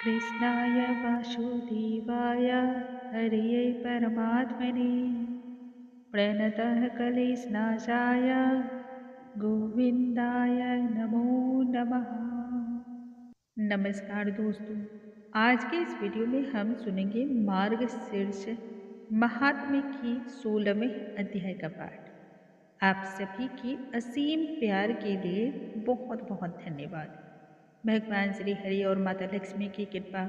कृष्णाय वासुदेवाय हरये परमात्मने प्रणतः कलेशनाशाय गोविंदाय नमो नमः। नमस्कार दोस्तों, आज के इस वीडियो में हम सुनेंगे मार्गशीर्ष महात्म्य की 16वें अध्याय का पाठ। आप सभी की असीम प्यार के लिए बहुत बहुत धन्यवाद। भगवान श्री हरि और माता लक्ष्मी की कृपा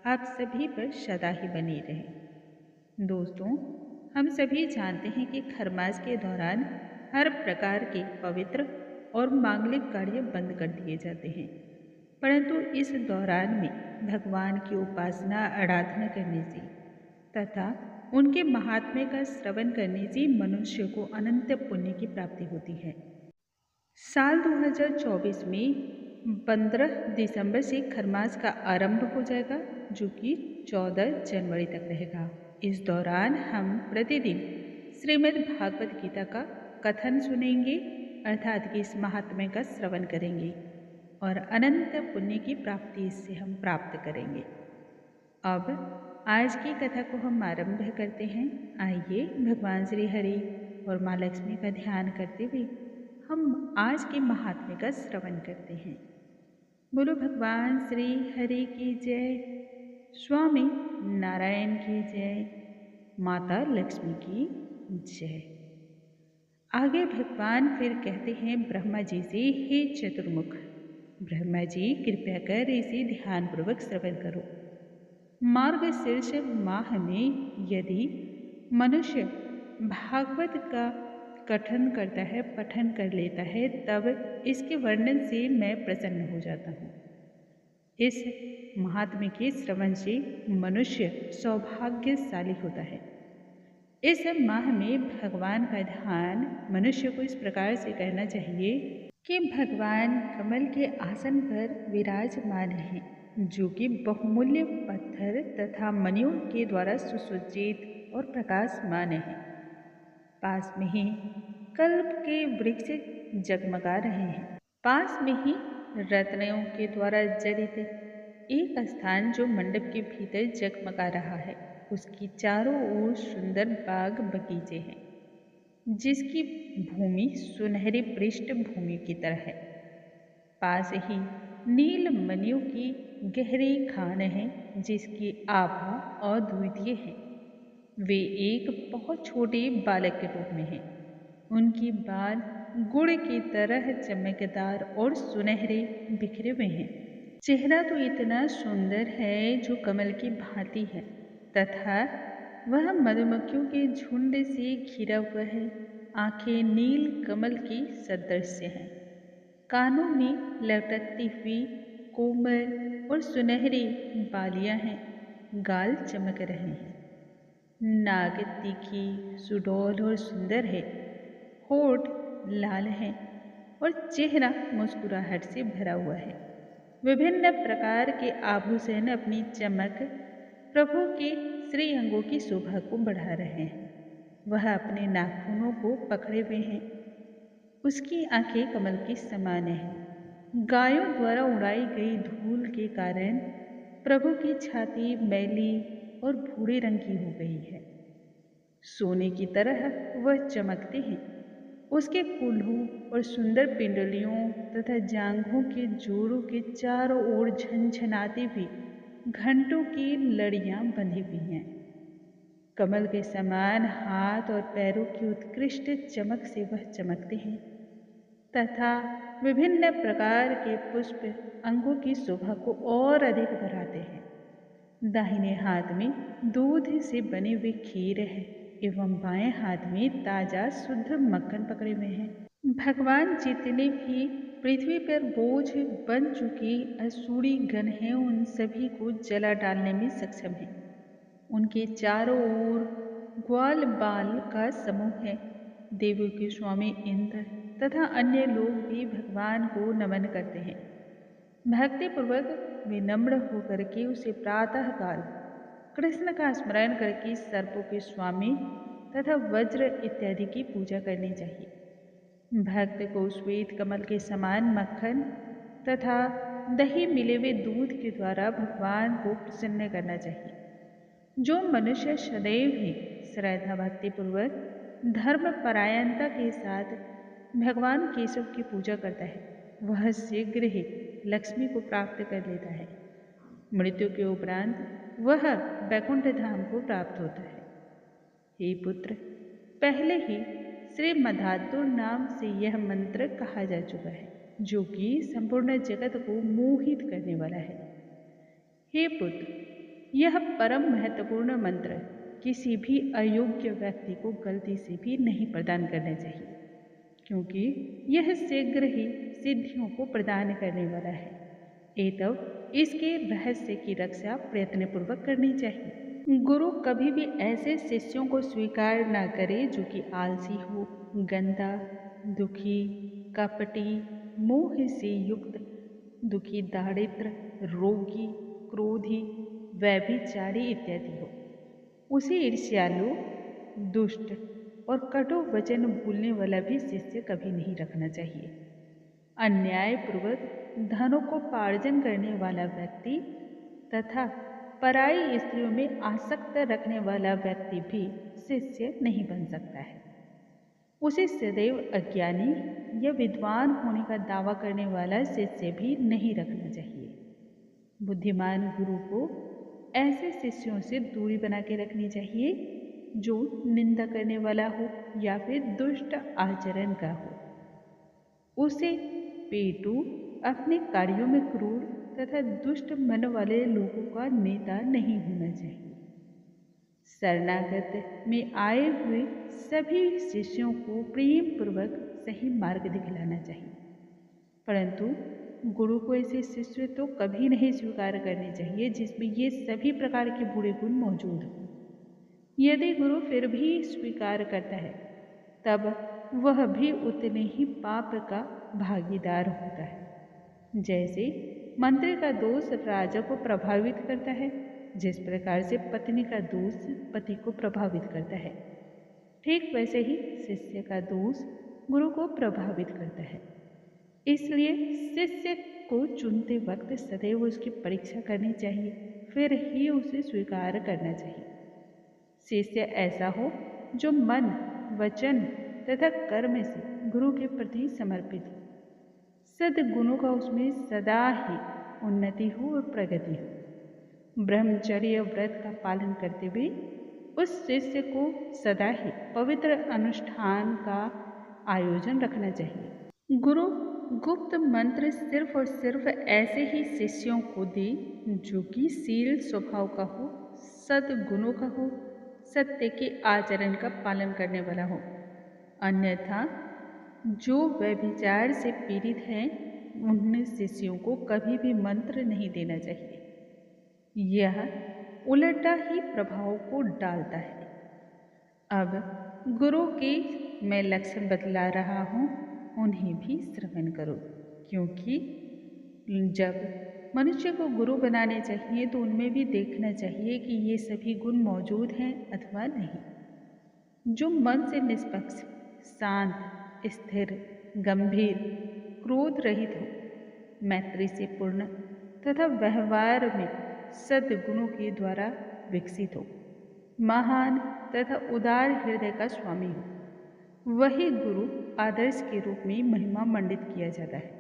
आप सभी पर सदा ही बनी रहे। दोस्तों, हम सभी जानते हैं कि खरमास के दौरान हर प्रकार के पवित्र और मांगलिक कार्य बंद कर दिए जाते हैं, परंतु इस दौरान में भगवान की उपासना आराधना करने से तथा उनके महात्म्य का श्रवण करने से मनुष्य को अनंत पुण्य की प्राप्ति होती है। साल 2024 में 15 दिसंबर से खरमास का आरंभ हो जाएगा, जो कि 14 जनवरी तक रहेगा। इस दौरान हम प्रतिदिन श्रीमद् भागवत गीता का कथन सुनेंगे, अर्थात कि इस महात्म्य का श्रवण करेंगे और अनंत पुण्य की प्राप्ति इससे हम प्राप्त करेंगे। अब आज की कथा को हम आरंभ करते हैं। आइए भगवान श्री हरि और माँ लक्ष्मी का ध्यान करते हुए हम आज के महात्म्य का श्रवण करते हैं। बोलो भगवान श्री हरि की जय, स्वामी नारायण की जय, माता लक्ष्मी की जय। आगे भगवान फिर कहते हैं ब्रह्मा जी से, हे चतुर्मुख ब्रह्मा जी, कृपया कर इसे ध्यानपूर्वक श्रवण करो। मार्गशीर्ष माह में यदि मनुष्य भागवत का कथन करता है, पठन कर लेता है, तब इसके वर्णन से मैं प्रसन्न हो जाता हूँ। इस महात्म्य के श्रवण से मनुष्य सौभाग्यशाली होता है। इस माह में भगवान का ध्यान मनुष्य को इस प्रकार से करना चाहिए कि भगवान कमल के आसन पर विराजमान हैं, जो कि बहुमूल्य पत्थर तथा मणियों के द्वारा सुसज्जित और प्रकाशमान है। पास में ही कल्प के वृक्ष जगमगा रहे हैं। पास में ही रत्नों के द्वारा जड़ित एक स्थान जो मंडप के भीतर जगमगा रहा है, उसकी चारों ओर सुंदर बाग बगीचे हैं, जिसकी भूमि सुनहरी पृष्ठभूमि की तरह है। पास ही नील मणियों की गहरी खान है, जिसकी आभा अद्वितीय है। वे एक बहुत छोटे बालक के रूप में हैं। उनकी बाल गुड़ की तरह चमकदार और सुनहरे बिखरे हुए हैं। चेहरा तो इतना सुंदर है जो कमल की भांति है, तथा वह मधुमक्खियों के झुंड से घिरा हुआ है। आंखें नील कमल की सदृश्य हैं। कानों में लटकती हुई कोमल और सुनहरी बालियां हैं। गाल चमक रहे हैं। नाक तीखी, सुडौल और सुंदर है। होठ लाल है और चेहरा मुस्कुराहट से भरा हुआ है। विभिन्न प्रकार के आभूषण अपनी चमक प्रभु के श्री अंगों की शोभा को बढ़ा रहे हैं। वह अपने नाखूनों को पकड़े हुए हैं। उसकी आंखें कमल की समान हैं। गायों द्वारा उड़ाई गई धूल के कारण प्रभु की छाती मैली और भूरे रंग की हो गई है। सोने की तरह वह चमकते हैं। उसके कुल्हों और सुंदर पिंडलियों तथा जांघों के जोड़ों के चारों ओर झनझनाती हुई घंटों की लड़ियां बंधी हुई हैं। कमल के समान हाथ और पैरों की उत्कृष्ट चमक से वह चमकते हैं, तथा विभिन्न प्रकार के पुष्प अंगों की शोभा को और अधिक बढ़ाते हैं। दाहिने हाथ में दूध से बनी हुई खीर है एवं बाएं हाथ में ताजा शुद्ध मक्खन पकड़े हुए हैं। भगवान जितने भी पृथ्वी पर बोझ बन चुकी असुरी गण हैं, उन सभी को जला डालने में सक्षम है। उनके चारों ओर ग्वाल बाल का समूह है। देवों के स्वामी इंद्र तथा अन्य लोग भी भगवान को नमन करते हैं। भक्तिपूर्वक विनम्र होकर के उसे प्रातःकाल कृष्ण का स्मरण करके सर्पों के स्वामी तथा वज्र इत्यादि की पूजा करनी चाहिए। भक्त को श्वेत कमल के समान मक्खन तथा दही मिले हुए दूध के द्वारा भगवान को प्रसन्न करना चाहिए। जो मनुष्य सदैव ही श्रद्धा भक्ति पूर्वक धर्म परायणता के साथ भगवान केशव की पूजा करता है, वह शीघ्र ही लक्ष्मी को प्राप्त कर लेता है। मृत्यु के उपरांत वह वैकुंठ धाम को प्राप्त होता है। हे पुत्र, पहले ही श्री मध्वातुर नाम से यह मंत्र कहा जा चुका है, जो कि संपूर्ण जगत को मोहित करने वाला है। हे पुत्र, यह परम महत्वपूर्ण मंत्र किसी भी अयोग्य व्यक्ति को गलती से भी नहीं प्रदान करना चाहिए, क्योंकि यह शीघ्र ही सिद्धियों को प्रदान करने वाला है। एतव इसके रहस्य की रक्षा प्रयत्नपूर्वक करनी चाहिए। गुरु कभी भी ऐसे शिष्यों को स्वीकार न करे जो कि आलसी हो, गंदा, दुखी, कपटी, मोह से युक्त, दुखी, दारिद्र, रोगी, क्रोधी, व्यभिचारी इत्यादि हो। उसे ईर्ष्यालु, दुष्ट और कटु वचन बोलने वाला भी शिष्य कभी नहीं रखना चाहिए। अन्यायपूर्वक धनोपार्जन करने वाला व्यक्ति तथा पराई स्त्रियों में आसक्त रखने वाला व्यक्ति भी शिष्य नहीं बन सकता है। उसे सदैव अज्ञानी या विद्वान होने का दावा करने वाला शिष्य भी नहीं रखना चाहिए। बुद्धिमान गुरु को ऐसे शिष्यों से दूरी बना के रखनी चाहिए जो निंदा करने वाला हो या फिर दुष्ट आचरण का हो। उसे पेटू, अपने कार्यों में क्रूर तथा दुष्ट मन वाले लोगों का नेता नहीं होना चाहिए। शरणागत में आए हुए सभी शिष्यों को प्रेम पूर्वक सही मार्ग दिखलाना चाहिए, परंतु गुरु को ऐसे शिष्य तो कभी नहीं स्वीकार करने चाहिए जिसमें ये सभी प्रकार के बुरे गुण मौजूद हों। यदि गुरु फिर भी स्वीकार करता है, तब वह भी उतने ही पाप का भागीदार होता है। जैसे मंत्री का दोष राजा को प्रभावित करता है, जिस प्रकार से पत्नी का दोष पति को प्रभावित करता है, ठीक वैसे ही शिष्य का दोष गुरु को प्रभावित करता है। इसलिए शिष्य को चुनते वक्त सदैव उसकी परीक्षा करनी चाहिए, फिर ही उसे स्वीकार करना चाहिए। शिष्य ऐसा हो जो मन, वचन तथा कर्म से गुरु के प्रति समर्पित हो, सद्गुणों का उसमें सदा ही उन्नति हो और प्रगति हो। ब्रह्मचर्य व्रत का पालन करते हुए उस शिष्य को सदा ही पवित्र अनुष्ठान का आयोजन रखना चाहिए। गुरु गुप्त मंत्र सिर्फ और सिर्फ ऐसे ही शिष्यों को दे जो कि शील स्वभाव का हो, सद्गुणों का हो, सत्य के आचरण का पालन करने वाला हो। अन्यथा जो व्यभिचार से पीड़ित हैं, उन शिष्यों को कभी भी मंत्र नहीं देना चाहिए। यह उल्टा ही प्रभाव को डालता है। अब गुरु के मैं लक्षण बतला रहा हूँ, उन्हें भी श्रवण करो, क्योंकि जब मनुष्य को गुरु बनाने चाहिए तो उनमें भी देखना चाहिए कि ये सभी गुण मौजूद हैं अथवा नहीं। जो मन से निष्पक्ष, शांत, स्थिर, गंभीर, क्रोध रहित हो, मैत्री से पूर्ण तथा व्यवहार में सद्गुणों के द्वारा विकसित हो, महान तथा उदार हृदय का स्वामी हो, वही गुरु आदर्श के रूप में महिमा मंडित किया जाता है।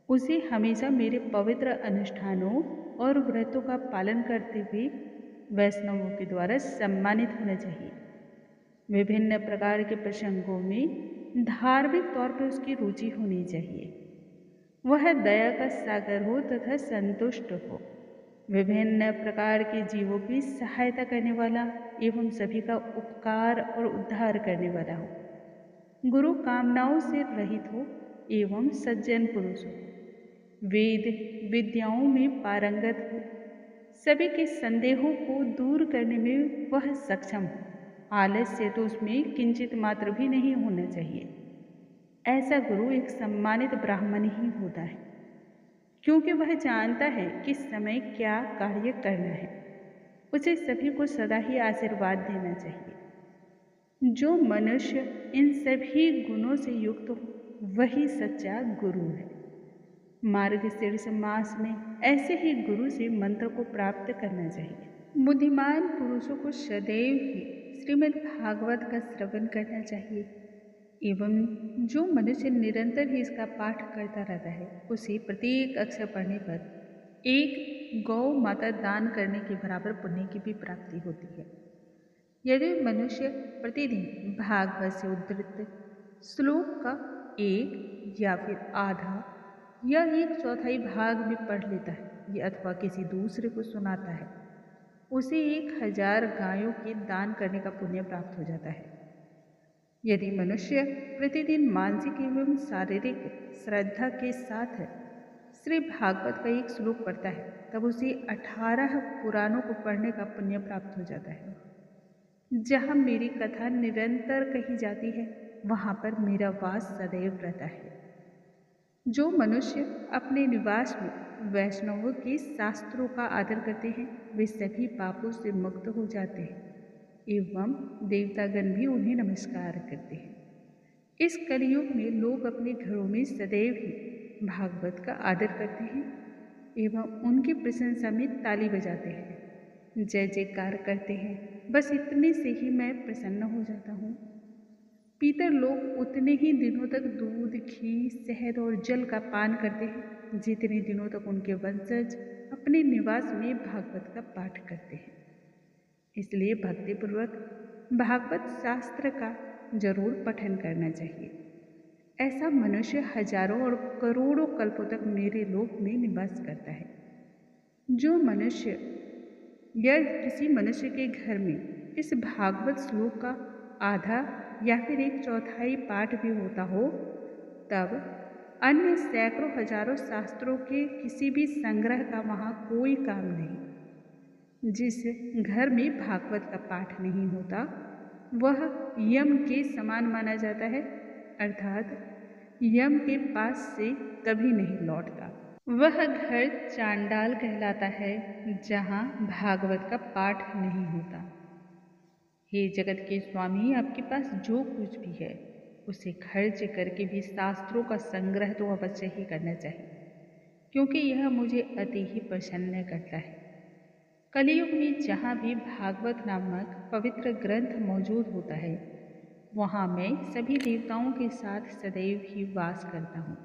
उसे हमेशा मेरे पवित्र अनुष्ठानों और व्रतों का पालन करते हुए वैष्णवों के द्वारा सम्मानित होना चाहिए। विभिन्न प्रकार के प्रसंगों में धार्मिक तौर पर उसकी रुचि होनी चाहिए। वह दया का सागर हो तथा संतुष्ट हो, विभिन्न प्रकार के जीवों की सहायता करने वाला एवं सभी का उपकार और उद्धार करने वाला हो, गुरु कामनाओं से रहित हो एवं सज्जन पुरुष हो, वेद विद्याओं में पारंगत हो, सभी के संदेहों को दूर करने में वह सक्षम हो, आलस्य तो उसमें किंचित मात्र भी नहीं होना चाहिए। ऐसा गुरु एक सम्मानित ब्राह्मण ही होता है, क्योंकि वह जानता है किस समय क्या कार्य करना है। उसे सभी को सदा ही आशीर्वाद देना चाहिए। जो मनुष्य इन सभी गुणों से युक्त हो, वही सच्चा गुरु है। मार्गशीर्ष मास में ऐसे ही गुरु से मंत्र को प्राप्त करना चाहिए। बुद्धिमान पुरुषों को सदैव ही श्रीमद् भागवत का श्रवण करना चाहिए एवं जो मनुष्य निरंतर ही इसका पाठ करता रहता है उसे प्रत्येक अक्षर पढ़ने पर एक गौ माता दान करने के बराबर पुण्य की भी प्राप्ति होती है। यदि मनुष्य प्रतिदिन भागवत से उद्धृत श्लोक का एक या फिर आधा या एक चौथाई भाग भी पढ़ लेता है या अथवा किसी दूसरे को सुनाता है, उसे 1000 गायों के दान करने का पुण्य प्राप्त हो जाता है। यदि मनुष्य प्रतिदिन मानसिक एवं शारीरिक श्रद्धा के साथ श्री भागवत का एक श्लोक पढ़ता है तब उसे 18 पुराणों को पढ़ने का पुण्य प्राप्त हो जाता है। जहाँ मेरी कथा निरंतर कही जाती है वहाँ पर मेरा वास सदैव रहता है। जो मनुष्य अपने निवास में वैष्णवों के शास्त्रों का आदर करते हैं वे सभी पापों से मुक्त हो जाते हैं एवं देवतागण भी उन्हें नमस्कार करते हैं। इस कलयुग में लोग अपने घरों में सदैव ही भागवत का आदर करते हैं एवं उनकी प्रशंसा में ताली बजाते हैं, जय जयकार करते हैं। बस इतने से ही मैं प्रसन्न हो जाता हूँ। पीतर लोग उतने ही दिनों तक दूध, घी, शहद और जल का पान करते हैं जितने दिनों तक उनके वंशज अपने निवास में भागवत का पाठ करते हैं। इसलिए भक्तिपूर्वक भागवत शास्त्र का जरूर पठन करना चाहिए। ऐसा मनुष्य हजारों और करोड़ों कल्पों तक मेरे लोक में निवास करता है। जो मनुष्य या किसी मनुष्य के घर में इस भागवत श्लोक का आधा या फिर 1/4 पाठ भी होता हो तब अन्य सैकड़ों हजारों शास्त्रों के किसी भी संग्रह का वहाँ कोई काम नहीं। जिस घर में भागवत का पाठ नहीं होता वह यम के समान माना जाता है, अर्थात यम के पास से कभी नहीं लौटता। वह घर चांडाल कहलाता है जहाँ भागवत का पाठ नहीं होता। हे जगत के स्वामी, आपके पास जो कुछ भी है उसे खर्च करके भी शास्त्रों का संग्रह तो अवश्य ही करना चाहिए, क्योंकि यह मुझे अति ही प्रसन्न करता है। कलियुग में जहाँ भी भागवत नामक पवित्र ग्रंथ मौजूद होता है वहाँ मैं सभी देवताओं के साथ सदैव ही वास करता हूँ।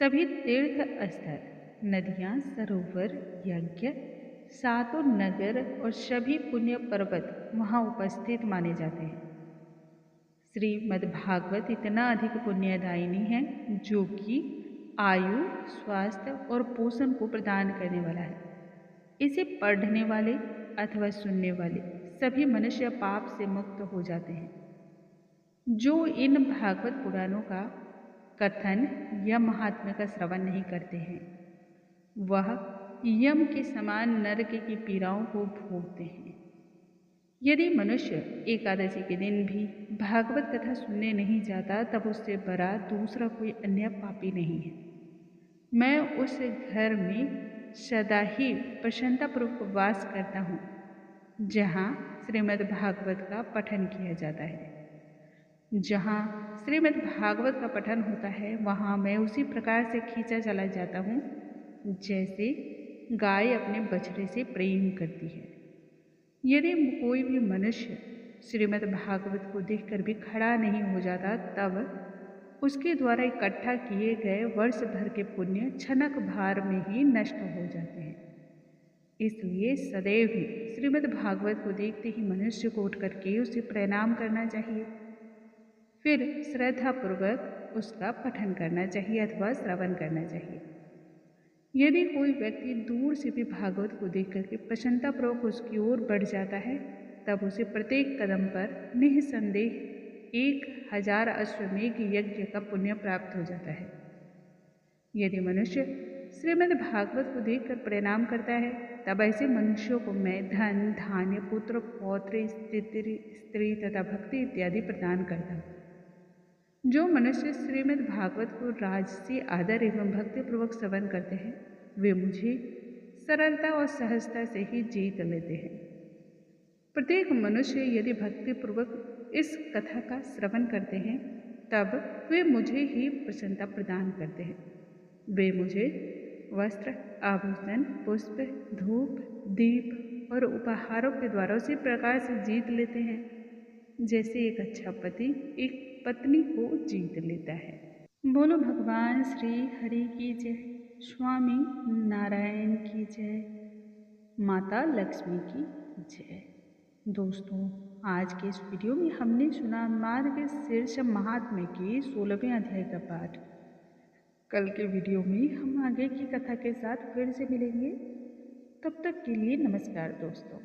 सभी तीर्थ स्थल, नदियाँ, सरोवर, यज्ञ, सातों नगर और सभी पुण्य पर्वत वहाँ उपस्थित माने जाते हैं। श्रीमद्भागवत इतना अधिक पुण्यदायिनी है जो कि आयु, स्वास्थ्य और पोषण को प्रदान करने वाला है। इसे पढ़ने वाले अथवा सुनने वाले सभी मनुष्य पाप से मुक्त हो जाते हैं। जो इन भागवत पुराणों का कथन या महात्म्य का श्रवण नहीं करते हैं वह यम के समान नरक की पीड़ाओं को भोगते हैं। यदि मनुष्य एकादशी के दिन भी भागवत कथा सुनने नहीं जाता तब उससे बड़ा दूसरा कोई अन्य पापी नहीं है। मैं उस घर में सदा ही प्रसन्नतापूर्वक वास करता हूँ जहाँ श्रीमद् भागवत का पठन किया जाता है। जहाँ श्रीमद् भागवत का पठन होता है वहाँ मैं उसी प्रकार से खींचा चला जाता हूँ जैसे गाय अपने बछड़े से प्रेम करती है। यदि कोई भी मनुष्य श्रीमद् भागवत को देखकर भी खड़ा नहीं हो जाता तब उसके द्वारा इकट्ठा किए गए वर्ष भर के पुण्य क्षणक भार में ही नष्ट हो जाते हैं। इसलिए सदैव ही श्रीमद् भागवत को देखते ही मनुष्य को उठ करके उसे प्रणाम करना चाहिए, फिर श्रद्धापूर्वक उसका पठन करना चाहिए अथवा श्रवण करना चाहिए। यदि कोई व्यक्ति दूर से भी भागवत को देख करके प्रसन्नतापूर्वक उसकी ओर बढ़ जाता है तब उसे प्रत्येक कदम पर निःसंदेह 1000 अश्वमेघ यज्ञ का पुण्य प्राप्त हो जाता है। यदि मनुष्य श्रीमद् भागवत को देखकर प्रणाम करता है तब ऐसे मनुष्यों को मैं धन, धान्य, पुत्र, पौत्र, स्त्री तथा भक्ति इत्यादि प्रदान करता हूँ। जो मनुष्य श्रीमद् भागवत को राजसी आदर एवं भक्तिपूर्वक श्रवण करते हैं वे मुझे सरलता और सहजता से ही जीत लेते हैं। प्रत्येक मनुष्य यदि भक्तिपूर्वक इस कथा का श्रवण करते हैं तब वे मुझे ही प्रसन्नता प्रदान करते हैं। वे मुझे वस्त्र, आभूषण, पुष्प, धूप, दीप और उपहारों के द्वारा उसी प्रकार से जीत लेते हैं जैसे एक अच्छा पति एक पत्नी को जीत लेता है। बोलो भगवान श्री हरि की जय, स्वामी नारायण की जय, माता लक्ष्मी की जय। दोस्तों, आज के इस वीडियो में हमने सुना मार्गशीर्ष महात्म्य के 16वें अध्याय का पाठ। कल के वीडियो में हम आगे की कथा के साथ फिर से मिलेंगे। तब तक के लिए नमस्कार दोस्तों।